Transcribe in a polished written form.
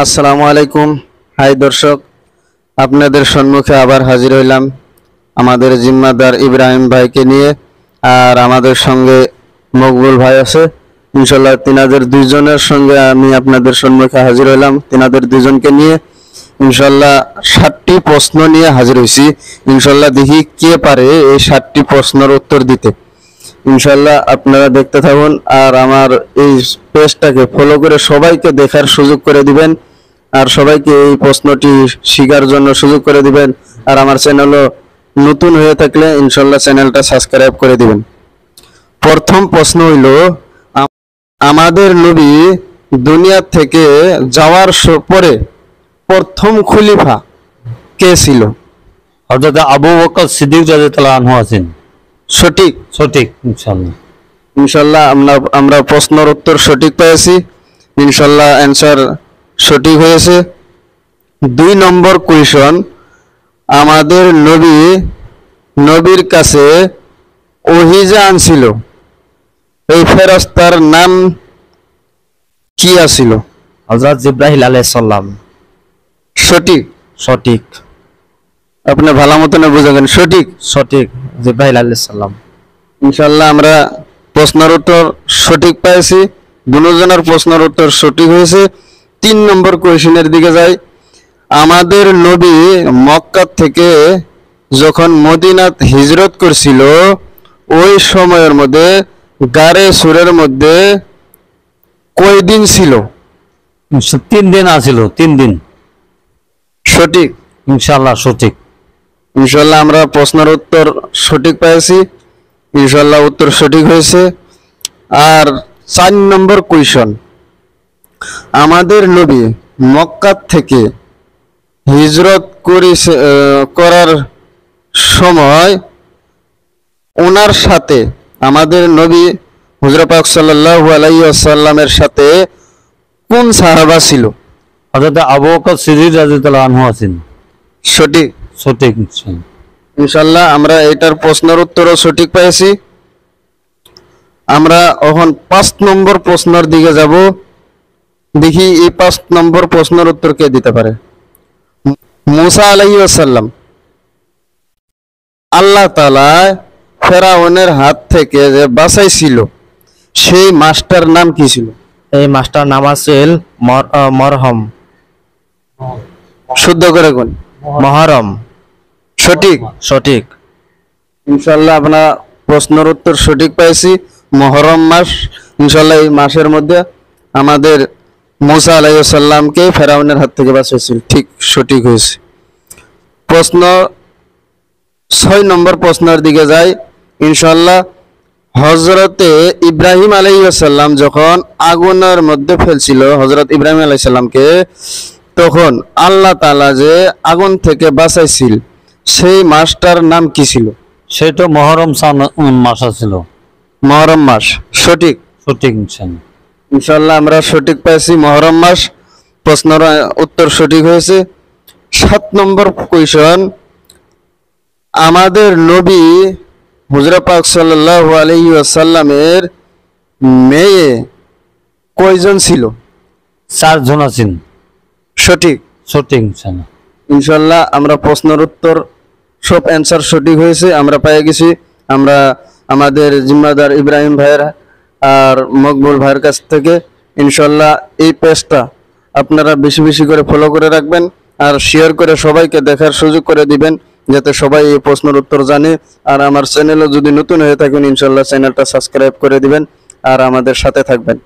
আসসালামু আলাইকুম। হাই দর্শক, আপনাদের সম্মুখে আবার হাজির হইলাম আমাদের জিম্মাদার ইব্রাহিম ভাইকে নিয়ে। আর আমাদের সঙ্গে মকবুল ভাই আছে। ইনশাল্লাহ তিনাদের দুইজনের সঙ্গে আমি আপনাদের সম্মুখে হাজির হইলাম, তিনাদের দুইজনকে নিয়ে। ইনশাল্লাহ 7টি প্রশ্ন নিয়ে হাজির হয়েছি। ইনশাল্লাহ দেখি কে পারে এই 7টি প্রশ্নের উত্তর দিতে। ইনশাল্লাহ আপনারা দেখতে থাকুন আর আমার এই পেজটাকে ফলো করে সবাইকে দেখার সুযোগ করে দিবেন আর সবাইকে এই প্রশ্নটি শেখার জন্য সুযোগ করে দিবেন। আর আমার চ্যানেলও নতুন হয়ে থাকলে ইনশাল্লাহ চ্যানেলটা সাবস্ক্রাইব করে দিবেন। প্রথম প্রশ্ন হইল, আমাদের নবী দুনিয়া থেকে যাওয়ার পরে প্রথম খলিফা কে ছিল? হযরত আবু বকর সিদ্দিক রাদিয়াল্লাহু আনহু আছেন। সঠিক সঠিক ইনশাআল্লাহ। ইনশাল্লাহ আমরা প্রশ্নের উত্তর সঠিক পেয়েছি। ইনশাল্লাহ অ্যান্সার সঠিক হয়েছে। 2 নম্বর কোয়েশ্চন, আমাদের নবীর কাছে ওহী যে আনছিল এই ফেরেশতার নাম কি আছিল? হযরত জিবরাইল আলাইহিস সালাম। সঠিক সঠিক আপনি ভালো মতন বুঝাবেন। সঠিক সঠিক জিবরাইল আলাইহিস সালাম। ইনশাল্লাহ আমরা প্রশ্নের উত্তর সঠিক পেয়েছি। দুজনের প্রশ্নের উত্তর সঠিক হয়েছে। 3 নম্বর কোয়েশ্চনের দিকে যাই। আমাদের নবী মক্কা থেকে যখন মদিনাত হিজরত করছিল ওই সময়ের মধ্যে গারে সুরের মধ্যে কয় দিন ছিল? 3 দিন আছিল। 3 দিন। সঠিক ইনশাআল্লাহ সঠিক। ইনশাল্লাহ আমরা প্রশ্নের উত্তর সঠিক পেয়েছি। ইনশাল্লাহ উত্তর সঠিক হয়েছে। আর 4 নম্বর কোয়েশ্চন, আমাদের নবী মক্কা থেকে হিজরত করার সময় ওনার সাথে আমাদের নবী হুজুর পাক সাল্লাল্লাহু আলাইহি ওয়াসাল্লামের সাথে কোন সাহাবা ছিল? হযরত আবু বকর সিদ্দিক রাদিয়াল্লাহু আনহু আছেন। সঠিক সঠিক ইনশাল্লাহ আমরা এটার প্রশ্নের উত্তরও সঠিক পেয়েছি। আমরা এখন 5 নম্বর প্রশ্নের দিকে যাব। দেখি এই 5 নম্বর প্রশ্নের উত্তর কে দিতে পারে। মুসা আলাইহিস সালাম আল্লাহ তাআলা ফেরাউনের হাত থেকে যে বাঁচাইছিল সেই মাস্টার নাম কি ছিল? এই মাস্টার নাম আছিল মরহম। শুদ্ধ করে কোন? মহরম। সঠিক সঠিক ইনশাল্লাহ আপনার প্রশ্নের উত্তর সঠিক পাইছি। মুহররম মাস, ইনশাল্লাহ এই মাসের মধ্যে আমাদের মুসা আলাইহিস সালামকে ফেরাউনের হাত থেকে বাঁচিয়েছিল। ঠিক সঠিক হয়েছে। প্রশ্ন 6 নম্বর প্রশ্নের দিকে যাই। ইনশাল্লাহ হযরতে ইব্রাহিম আলাইহিস সালাম যখন আগুনের মধ্যে ফেলছিল হযরত ইব্রাহিম আলাইহিস সালামকে, তখন আল্লাহ তাআলা যে আগুন থেকে বাঁচাইছিল সেই মাসটার নাম কি ছিল? সেটা মহরম মাস ছিল। মুহররম মাস। সঠিক সঠিক ইনশাল্লাহ আমরা সঠিক পাইছি। মুহররম মাস। প্রশ্নের উত্তর সঠিক হয়েছে। 7 নম্বর কোয়েশ্চন, আমাদের নবী হুজুর পাক সাল্লাল্লাহু আলাইহি ওয়াসাল্লামের মেয়ে কয়জন ছিল? 4 জন আছেন। সঠিক সঠিক ইনশাল্লাহ আমরা প্রশ্নের উত্তর সব অ্যান্সার সঠিক হয়েছে, আমরা পেয়ে গেছি। আমরা আমাদের জিম্মাদার ইব্রাহিম ভাইয়ের আর মকবুল ভাইয়ের কাছ থেকে ইনশাল্লাহ এই পেজটা আপনারা বেশি বেশি করে ফলো করে রাখবেন আর শেয়ার করে সবাইকে দেখার সুযোগ করে দিবেন যাতে সবাই এই প্রশ্নের উত্তর জানে। আর আমার চ্যানেলও যদি নতুন হয়ে থাকেন ইনশাল্লাহ চ্যানেলটা সাবস্ক্রাইব করে দিবেন আর আমাদের সাথে থাকবেন।